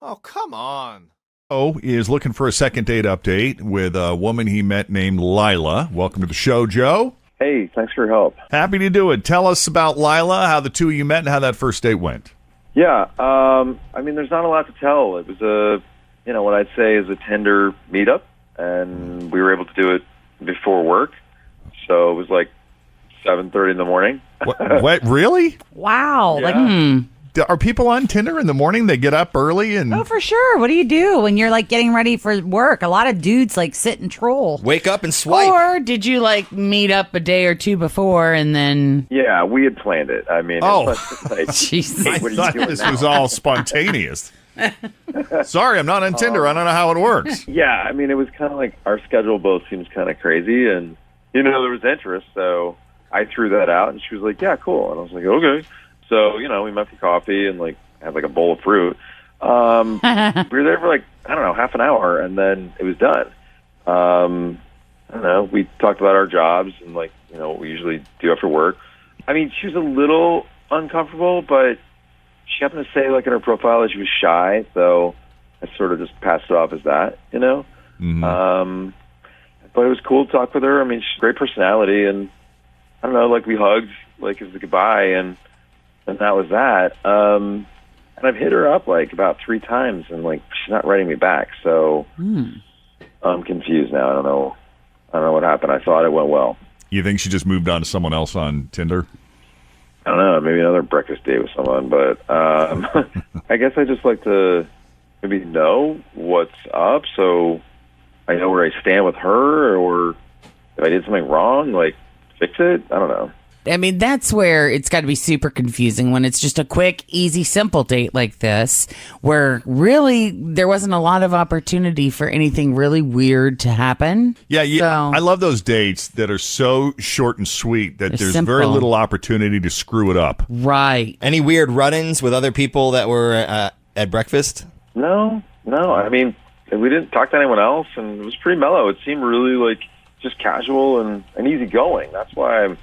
Oh, come on. Joe is looking for a second date update with a woman he met named Lyla. Welcome to the show, Joe. Hey, thanks for your help. Happy to do it. Tell us about Lyla, how the two of you met, and how that first date went. Yeah, there's not a lot to tell. It was what I'd say is a Tinder meetup, and we were able to do it before work. So it was like 7:30 in the morning. What? Really? Wow. Yeah. Are people on Tinder in the morning? They get up early and... Oh, for sure. What do you do when you're like getting ready for work? A lot of dudes like sit and troll. Wake up and swipe. Or did you like meet up a day or two before and then... Yeah, we had planned it. I mean, Oh. it was just like, Jesus. hey, what are you I thought doing this now? was all spontaneous. Sorry, I'm not on Tinder. I don't know how it works. Yeah, I mean, it was kind of like our schedule both seems kind of crazy, and, there was interest, so I threw that out, and she was like, yeah, cool. And I was like, okay. So, we met for coffee and, had, a bowl of fruit. We were there for, half an hour, and then it was done. I don't know. We talked about our jobs and, what we usually do after work. I mean, she was a little uncomfortable, but she happened to say, in her profile that she was shy, so I sort of just passed it off as that, Mm-hmm. But it was cool to talk with her. I mean, she's a great personality, and I don't know, we hugged, as a goodbye, and that was that. And I've hit her up, about 3 times, and, she's not writing me back, so I'm confused now. I don't know what happened. I thought it went well. You think she just moved on to someone else on Tinder? I don't know, maybe another breakfast date with someone, but I guess I just like to maybe know what's up so I know where I stand with her, or if I did something wrong, fix it. I don't know. I mean, that's where it's got to be super confusing when it's just a quick, easy, simple date like this, where really there wasn't a lot of opportunity for anything really weird to happen. Yeah, So, I love those dates that are so short and sweet that They're there's simple. very little opportunity to screw it up. right. Any weird run-ins with other people that were at breakfast? No. I mean, we didn't talk to anyone else, and it was pretty mellow. It seemed really just casual and easygoing. That's why I'm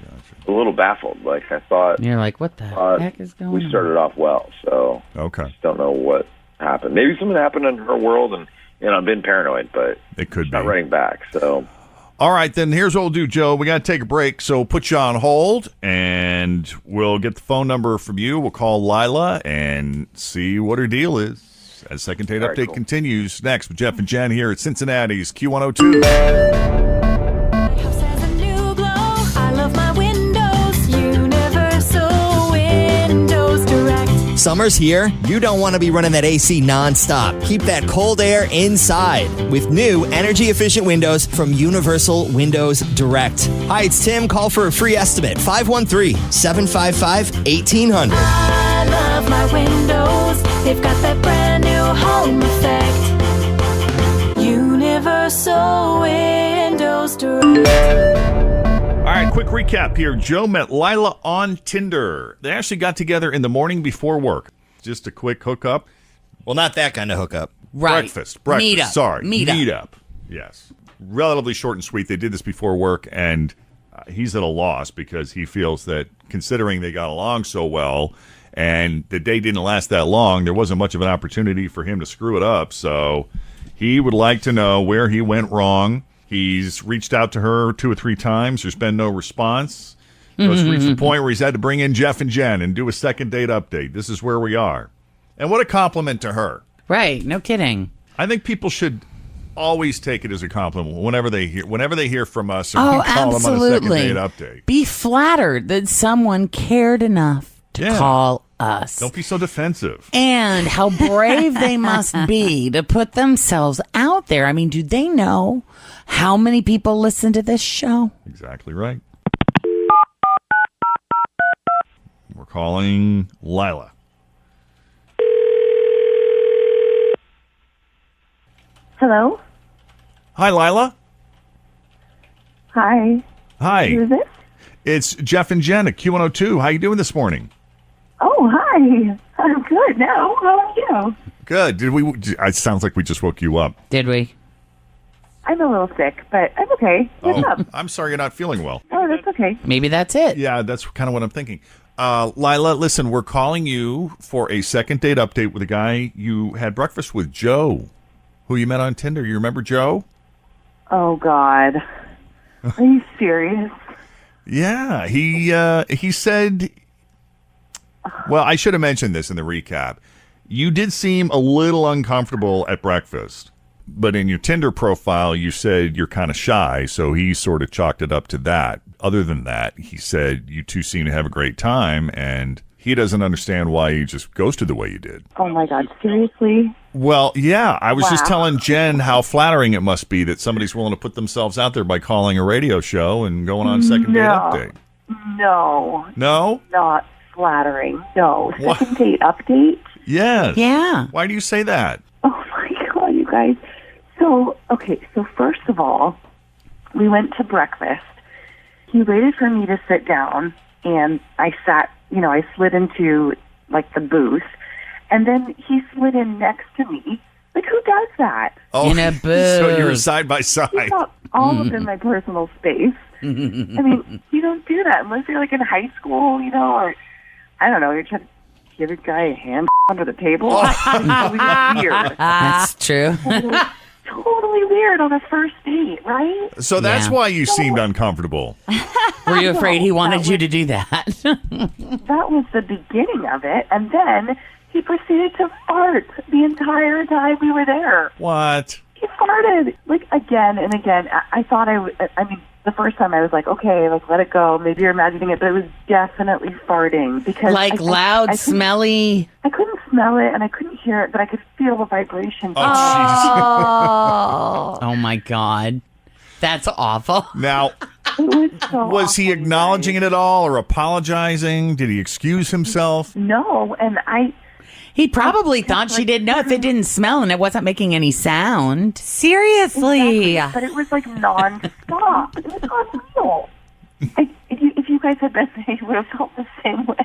a little baffled. I thought You're like, what the heck is going on? we started off well, so Okay. just don't know what happened. Maybe something happened in her world, and I'm being paranoid, but It could she's be. not writing back. So All right, then here's what we'll do, Joe. We got to take a break, so we'll put you on hold, and we'll get the phone number from you. We'll call Lyla and see what her deal is. As Second Date All right, Update cool. continues next with Jeff and Jenn here at Cincinnati's Q102. House has a new glow. I love my windows. Universal Windows Direct. Summer's here. You don't want to be running that AC nonstop. Keep that cold air inside with new energy-efficient windows from Universal Windows Direct. Hi, it's Tim. Call for a free estimate. 513-755-1800. I love my windows. They've got that brand new home effect. Universal Windows Direct. All right, quick recap here. Joe met Lyla on Tinder. They actually got together in the morning before work. Just a quick hookup. Well, not that kind of hookup. Right. Breakfast. Meetup. Sorry. Meetup. Yes. Relatively short and sweet. They did this before work, and he's at a loss because he feels that considering they got along so well and the date didn't last that long, there wasn't much of an opportunity for him to screw it up. So he would like to know where he went wrong. He's reached out to her 2 or 3 times. There's been no response. So it's reached the point where he's had to bring in Jeff and Jenn and do a second date update. This is where we are. And what a compliment to her. Right. No kidding. I think people should always take it as a compliment whenever they hear from us or Oh, we call absolutely. them on a second date update. Be flattered that someone cared enough to Yeah. call us. Don't be so defensive. And how brave they must be to put themselves out there. I mean, do they know how many people listen to this show? Exactly right. We're calling Lyla. Hello? Hi, Lyla. Hi. Hi. Who is this? It's Jeff and Jenn at Q102. How you doing this morning? Oh, hi. I'm good now. How are you? Good. It sounds like we just woke you up. Did we? I'm a little sick, but I'm okay. What's up? I'm sorry you're not feeling well. Oh, Oh, that's okay. Maybe that's it. Yeah, that's kind of what I'm thinking. Lyla, listen, we're calling you for a second date update with a guy you had breakfast with, Joe, who you met on Tinder. You remember Joe? Oh, God. Are you serious? Yeah, he said. Well, I should have mentioned this in the recap. You did seem a little uncomfortable at breakfast, but in your Tinder profile, you said you're kind of shy, so he sort of chalked it up to that. Other than that, he said you two seem to have a great time, and he doesn't understand why you just ghosted the way you did. Oh, my God. Seriously? Well, yeah, I was just Wow. telling Jen how flattering it must be that somebody's willing to put themselves out there by calling a radio show and going on second date update. No. No? Not flattering. No. What? Second date update? Yes. Yeah. Why do you say that? Oh, my God, you guys. So first of all, we went to breakfast. He waited for me to sit down, and I sat, I slid into, the booth, and then he slid in next to me. Like, who does that? Oh, In a so you were booth. side by He's side. not all up in my personal space. I mean, you don't do that unless you're, in high school, or, I don't know, you're trying to give a guy a hand under the table. It's really weird. That's true. Totally weird on a first date, right? So that's Yeah. why you seemed uncomfortable. Were you afraid he wanted you to do that? That was the beginning of it, and then he proceeded to fart the entire time we were there. What? He farted, again and again. I thought the first time I was like, okay, let it go. Maybe you're imagining it, but it was definitely farting because Loud, I smelly. I couldn't smell it and I couldn't hear it, but I could feel the vibration. Oh, jeez. Oh my God. That's awful. Now, It was so was he awful, you acknowledging guys. it at all or apologizing? Did he excuse himself? No, and He probably thought she didn't know if it didn't smell and it wasn't making any sound. Seriously. But it was nonstop. It was unreal. If you guys had been there, you would have felt the same way.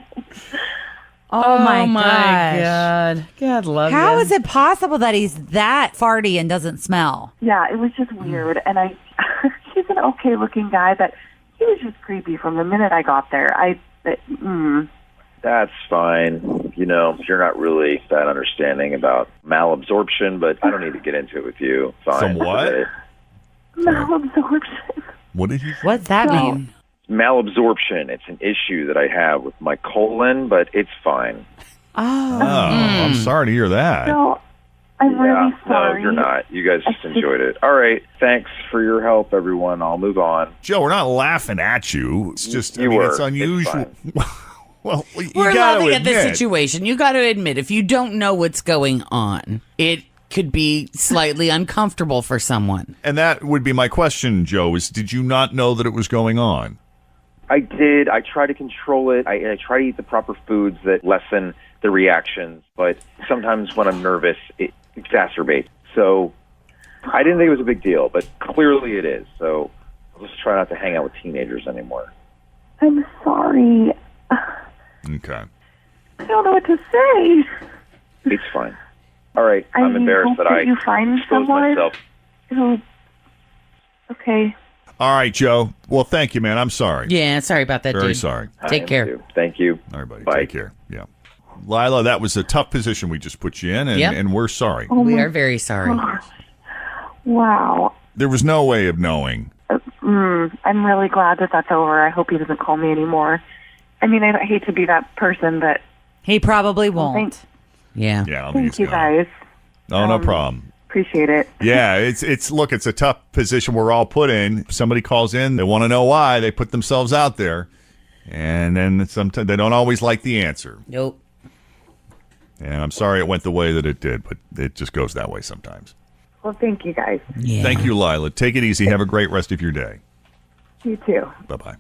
Oh, my gosh. God. God love How you. is it possible that he's that farty and doesn't smell? Yeah, it was just weird. And he's an okay-looking guy, but he was just creepy from the minute I got there. That's fine. You're not really that understanding about malabsorption, but I don't need to get into it with you. Fine. Some what? Malabsorption. What did he say? What's that No. mean? Malabsorption. It's an issue that I have with my colon, but it's fine. Oh, I'm sorry to hear that. No, I'm really sorry. No, you're not. You guys just enjoyed it. All right. Thanks for your help, everyone. I'll move on. Joe, we're not laughing at you. It's just, You were. it's unusual. It's Well, you We're gotta laughing at this admit. situation. You got to admit, if you don't know what's going on, it could be slightly uncomfortable for someone. And that would be my question, Joe, is did you not know that it was going on? I did. I try to control it. I try to eat the proper foods that lessen the reactions, but sometimes when I'm nervous, it exacerbates. So I didn't think it was a big deal, but clearly it is. So I'll just try not to hang out with teenagers anymore. I'm sorry. Okay. I don't know what to say. It's fine. All right. I'm embarrassed hope that I you find exposed someone. myself. Okay. All right, Joe. Well, thank you, man. I'm sorry. Yeah, sorry about that, Very dude. sorry. Take I am care. too. Thank you. All right, buddy. Bye. Take care. Yeah. Lila, that was a tough position we just put you in, and, Yep. and we're sorry. We are very sorry. Wow. There was no way of knowing. I'm really glad that that's over. I hope he doesn't call me anymore. I mean, I hate to be that person, but He probably won't. thank Yeah. Yeah, I mean, thank he's you gone. guys. Oh, no problem. Appreciate it. Yeah, it's look, it's a tough position we're all put in. If somebody calls in, they want to know why, they put themselves out there, and then sometimes they don't always like the answer. Nope. And I'm sorry it went the way that it did, but it just goes that way sometimes. Well, thank you guys. Yeah. Thank you, Lila. Take it easy. Have a great rest of your day. You too. Bye-bye.